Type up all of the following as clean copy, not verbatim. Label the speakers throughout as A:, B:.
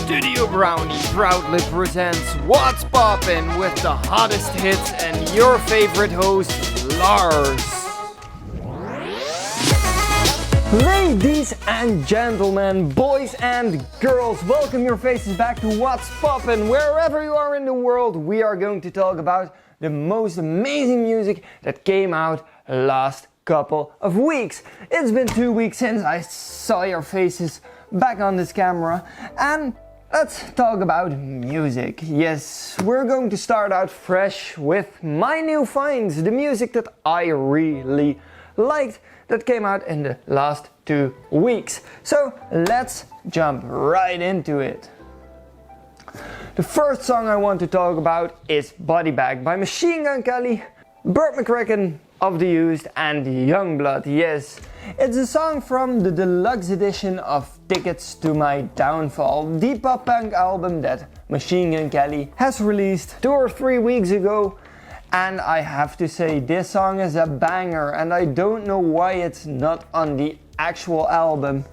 A: Studio Brownie proudly presents What's Poppin' with the hottest hits and your favorite host, Lars. Ladies and gentlemen, boys and girls, welcome your faces back to What's Poppin'. Wherever you are in the world, we are going to talk about the most amazing music that came out last couple of weeks. It's been 2 weeks since I saw your faces back on this camera, and let's talk about music. Yes, we're going to start out fresh with my new finds, the music that I really liked that came out in the last 2 weeks. So let's jump right into it. The first song I want to talk about is Body Bag by Machine Gun Kelly, Burt McCracken of The Used and Yungblud. Yes, it's a song from the deluxe edition of Tickets to My Downfall, the pop punk album that Machine Gun Kelly has released 2 or 3 weeks ago. And I have to say, this song is a banger, and I don't know why it's not on the actual album.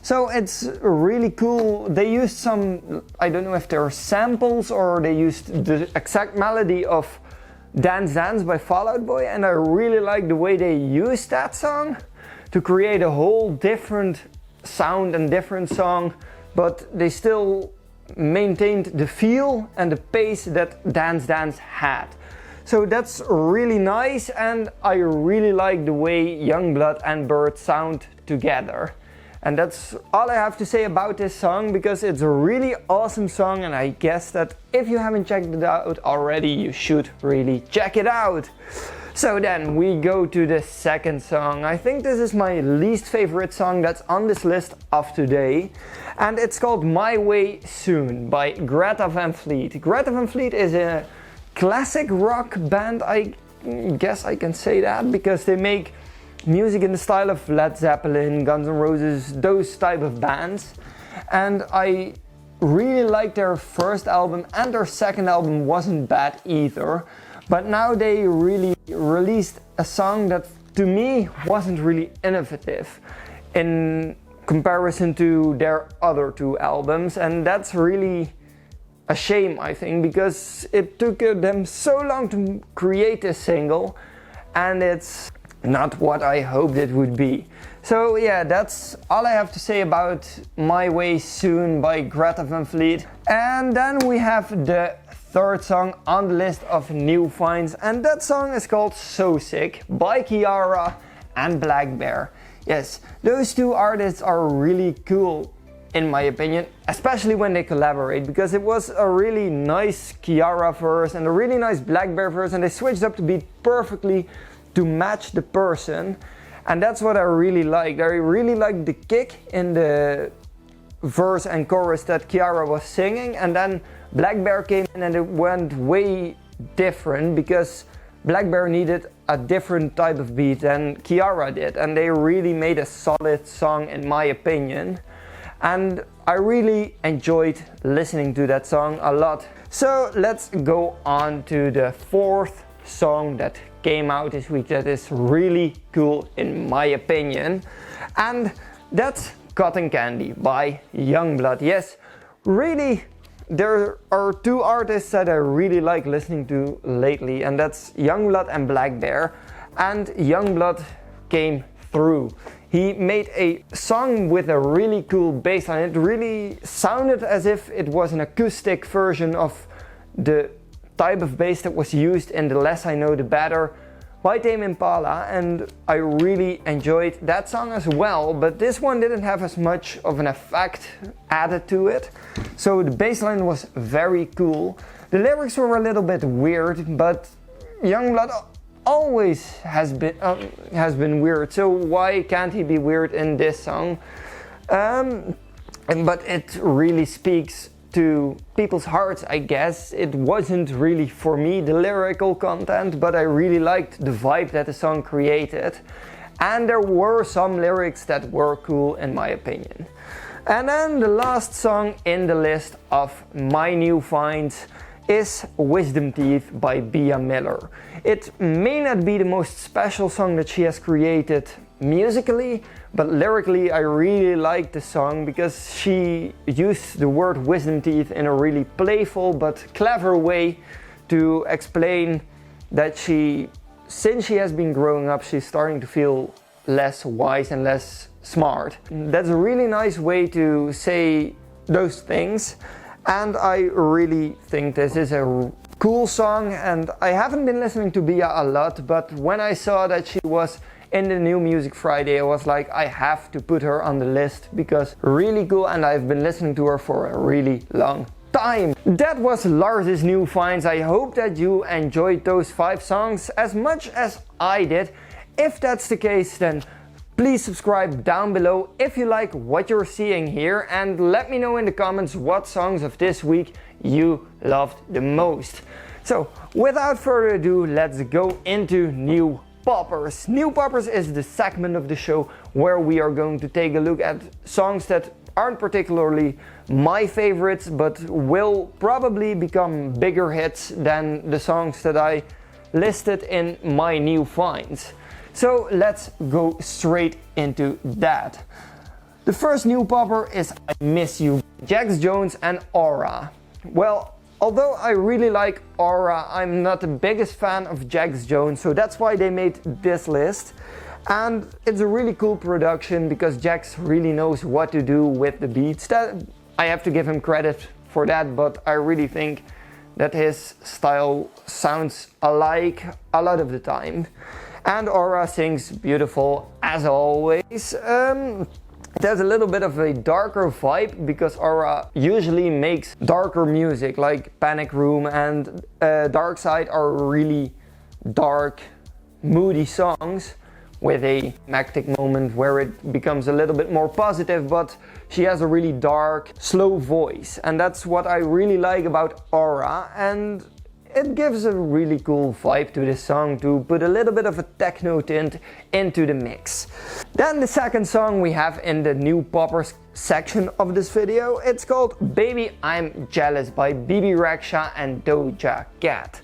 A: So it's really cool. They used some, I don't know if they're samples or they used the exact melody of Dance Dance by Fall Out Boy, and I really like the way they used that song to create a whole different sound and different song, but they still maintained the feel and the pace that Dance Dance had. So that's really nice, and I really like the way Yungblud and Burt sound together. And that's all I have to say about this song, because it's a really awesome song, and I guess that if you haven't checked it out already, you should really check it out. So then we go to the second song. I think this is my least favorite song that's on this list of today, and it's called My Way Soon by Greta Van Fleet. Greta Van Fleet is a classic rock band, I guess I can say that, because they make music in the style of Led Zeppelin, Guns N' Roses, those type of bands. And I really liked their first album, and their second album wasn't bad either. But now they really released a song that to me wasn't really innovative in comparison to their other 2 albums, and that's really a shame, I think, because it took them so long to create this single, and it's not what I hoped it would be. So yeah, that's all I have to say about My Way Soon by Greta Van Fleet. And then we have the third song on the list of new finds, and that song is called So Sick by Kiara and Black Bear. Yes, those 2 artists are really cool in my opinion, especially when they collaborate, because it was a really nice Kiara verse and a really nice Black Bear verse, and they switched up the beat perfectly to match the person, and that's what I really liked. I really liked the kick in the verse and chorus that Kiara was singing, and then Black Bear came in and it went way different, because Black Bear needed a different type of beat than Kiara did, and they really made a solid song in my opinion. And I really enjoyed listening to that song a lot. So let's go on to the 4th song that came out this week that is really cool in my opinion. And that's Cotton Candy by Yungblud. Yes, really, there are 2 artists that I really like listening to lately, and that's Yungblud and Black Bear. And Yungblud came through. He made a song with a really cool bass line. It really sounded as if it was an acoustic version of the type of bass that was used in The Less I Know The Better by Tame Impala, and I really enjoyed that song as well, but this one didn't have as much of an effect added to it, so the bass line was very cool. The lyrics were a little bit weird, but Yungblud always has been weird, so why can't he be weird in this song? But it really speaks to people's hearts, I guess. It wasn't really for me, the lyrical content, but I really liked the vibe that the song created, and there were some lyrics that were cool in my opinion. And then the last song in the list of my new finds is Wisdom Teeth by Bia Miller. It may not be the most special song that she has created musically, but lyrically I really like the song because she used the word wisdom teeth in a really playful but clever way to explain that since she has been growing up, she's starting to feel less wise and less smart. That's a really nice way to say those things, and I really think this is a cool song. And I haven't been listening to Bia a lot, but when I saw that she was in the New Music Friday, I was like, I have to put her on the list because really cool, and I've been listening to her for a really long time. That was Lars's new finds. I hope that you enjoyed those 5 songs as much as I did. If that's the case, then please subscribe down below if you like what you're seeing here, and let me know in the comments what songs of this week you loved the most. So without further ado, let's go into New Poppers. New Poppers is the segment of the show where we are going to take a look at songs that aren't particularly my favorites, but will probably become bigger hits than the songs that I listed in my new finds. So let's go straight into that. The first new popper is I Miss You, Jax Jones and Aura. Well, although I really like Aura, I'm not the biggest fan of Jax Jones, so that's why they made this list. And it's a really cool production because Jax really knows what to do with the beats. That I have to give him credit for that, but I really think that his style sounds alike a lot of the time. And Aura sings beautiful as always. There's a little bit of a darker vibe because Aura usually makes darker music, like Panic Room and Dark Side are really dark, moody songs with a climactic moment where it becomes a little bit more positive, but she has a really dark, slow voice, and that's what I really like about Aura, and it gives a really cool vibe to this song to put a little bit of a techno tint into the mix. Then the second song we have in the New Poppers section of this video, it's called Baby I'm Jealous by BB Rexha and Doja Cat.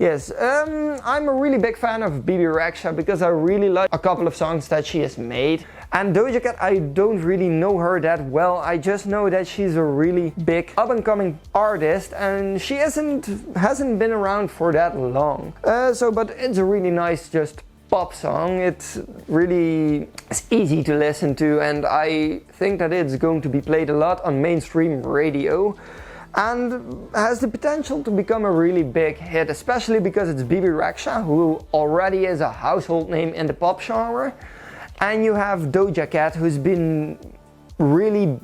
A: Yes, I'm a really big fan of BB Rexha because I really like a couple of songs that she has made. And Doja Cat, I don't really know her that well. I just know that she's a really big up-and-coming artist, and she hasn't been around for that long. But it's a really nice just pop song. It's easy to listen to, and I think that it's going to be played a lot on mainstream radio, and has the potential to become a really big hit, especially because it's BB Rexha, who already is a household name in the pop genre, and you have Doja Cat, who's been really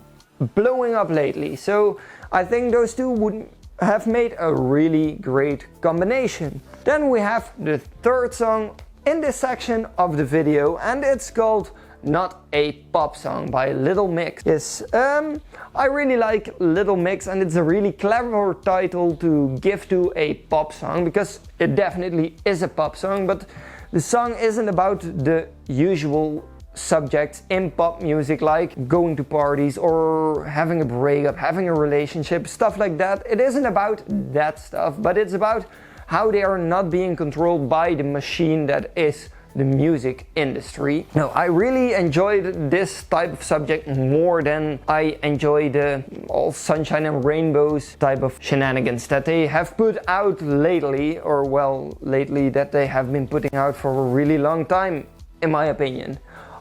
A: blowing up lately. So I think those two would have made a really great combination. Then we have the third song in this section of the video, and it's called Not a Pop Song by Little Mix. Yes, I really like Little Mix, and it's a really clever title to give to a pop song because it definitely is a pop song, but the song isn't about the usual subjects in pop music like going to parties or having a breakup, having a relationship, stuff like that. It isn't about that stuff, but it's about how they are not being controlled by the machine that is the music industry. No, I really enjoyed this type of subject more than I enjoy the all sunshine and rainbows type of shenanigans that they have put out lately, or well, lately that they have been putting out for a really long time, in my opinion.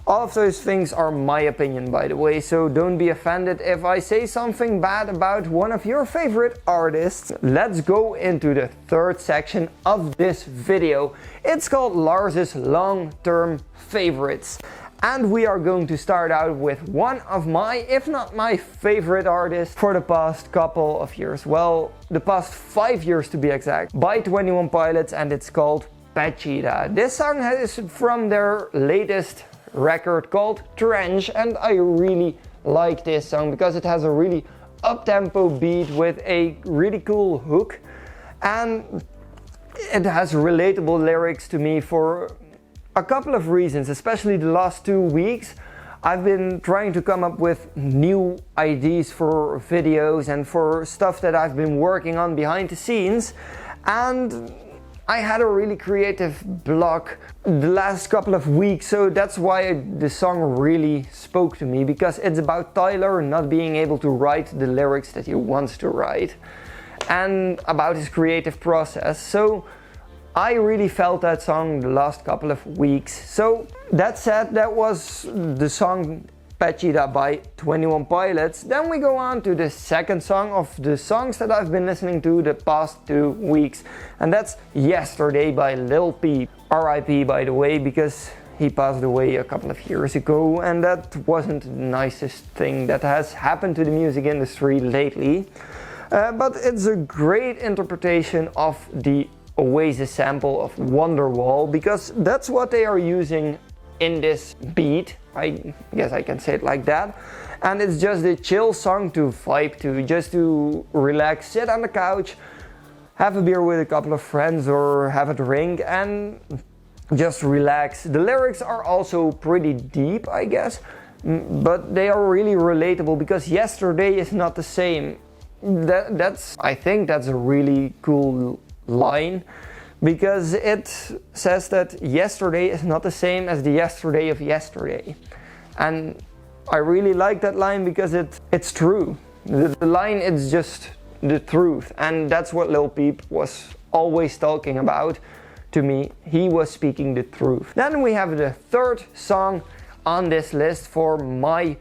A: All of those things are my opinion, by the way, so don't be offended if I say something bad about one of your favorite artists. Let's go into the third section of this video. It's called Lars's Long-Term Favorites. And we are going to start out with one of my, if not my favorite artist for the past couple of years. Well, the past 5 years to be exact, by 21 Pilots, and it's called Pachita. This song is from their latest record called Trench, and I really like this song because it has a really up-tempo beat with a really cool hook, and it has relatable lyrics to me for a couple of reasons. Especially the last 2 weeks I've been trying to come up with new ideas for videos and for stuff that I've been working on behind the scenes, and I had a really creative block the last couple of weeks, so that's why the song really spoke to me, because it's about Tyler not being able to write the lyrics that he wants to write and about his creative process. So I really felt that song the last couple of weeks. So that said, that was the song Pachida by 21 Pilots. Then we go on to the second song of the songs that I've been listening to the past 2 weeks, and that's Yesterday by Lil Peep. RIP, by the way, because he passed away a couple of years ago, and that wasn't the nicest thing that has happened to the music industry lately. But it's a great interpretation of the Oasis sample of Wonderwall, because that's what they are using in this beat. I guess I can say it like that. And it's just a chill song to vibe to, just to relax, sit on the couch, have a beer with a couple of friends or have a drink and just relax. The lyrics are also pretty deep, I guess, but they are really relatable, because yesterday is not the same. I think that's a really cool line, because it says that yesterday is not the same as the yesterday of yesterday. And I really like that line because it's true. The line is just the truth, and that's what Lil Peep was always talking about to me. He was speaking the truth. Then we have the third song on this list for my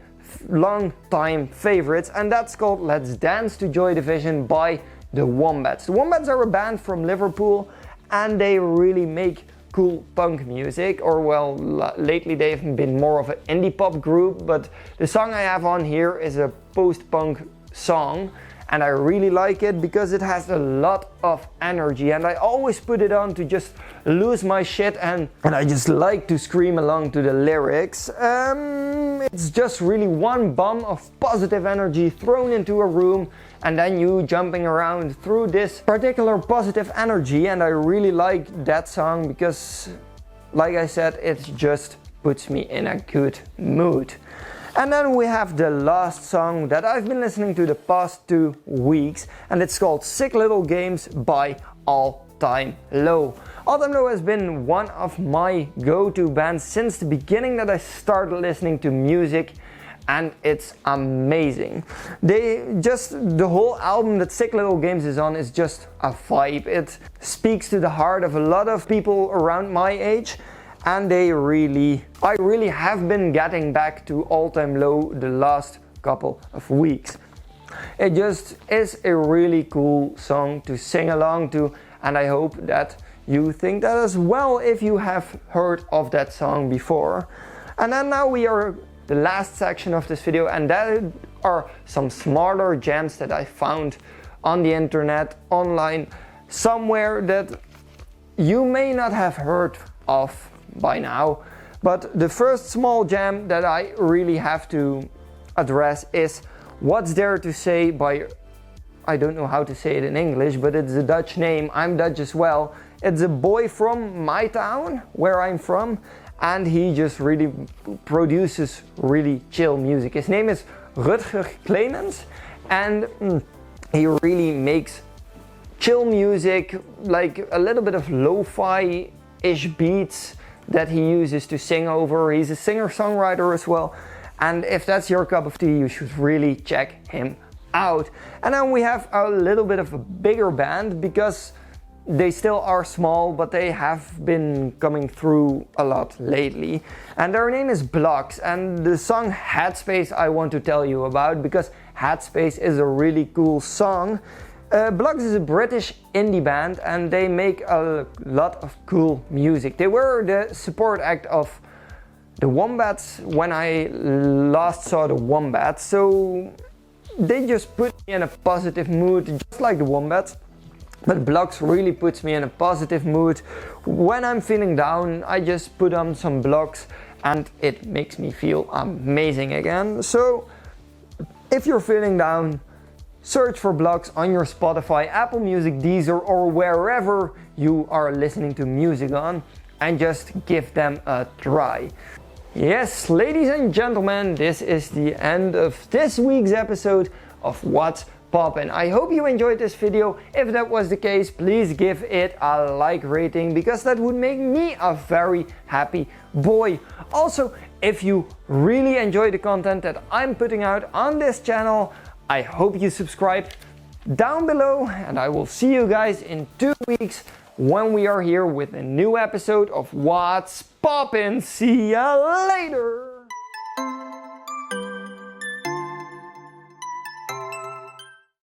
A: long time favorites, and that's called Let's Dance to Joy Division by the Wombats. The Wombats are a band from Liverpool, and they really make cool punk music, or well, lately they've been more of an indie pop group, but the song I have on here is a post-punk song, and I really like it because it has a lot of energy, and I always put it on to just lose my shit, and I just like to scream along to the lyrics. It's just really one bomb of positive energy thrown into a room, and then you jumping around through this particular positive energy, and I really like that song because, like I said, it just puts me in a good mood. And then we have the last song that I've been listening to the past 2 weeks, and it's called Sick Little Games by All Time Low. All Time Low has been one of my go-to bands since the beginning that I started listening to music, and it's amazing. The whole album that Sick Little Games is on is just a vibe. It speaks to the heart of a lot of people around my age, and I really have been getting back to All Time Low the last couple of weeks. It just is a really cool song to sing along to, and I hope that you think that as well if you have heard of that song before. And then now we are the last section of this video, and that are some smaller gems that I found on the internet, online, somewhere that you may not have heard of by now. But the first small gem that I really have to address is What's There to Say by, I don't know how to say it in English, but it's a Dutch name. I'm Dutch as well. It's a boy from my town, where I'm from, and he just really produces really chill music. His name is Rutger Clemens, and he really makes chill music, like a little bit of lo-fi-ish beats that he uses to sing over. He's a singer-songwriter as well, and if that's your cup of tea, you should really check him out. And then we have a little bit of a bigger band, because they still are small, but they have been coming through a lot lately. And their name is Blocks, and the song Headspace I want to tell you about, because Headspace is a really cool song. Blocks is a British indie band, and they make a lot of cool music. They were the support act of the Wombats when I last saw the Wombats, so they just put me in a positive mood, just like the Wombats. But Blocks really puts me in a positive mood. When I'm feeling down, I just put on some Blocks and it makes me feel amazing again. So if you're feeling down, search for Blocks on your Spotify, Apple Music, Deezer, or wherever you are listening to music on, and just give them a try. Yes, ladies and gentlemen, this is the end of this week's episode of What's poppin'. I hope you enjoyed this video. If that was the case, please give it a like rating because that would make me a very happy boy. Also, if you really enjoy the content that I'm putting out on this channel, I hope you subscribe down below, and I will see you guys in 2 weeks when we are here with a new episode of What's Poppin'. See ya later!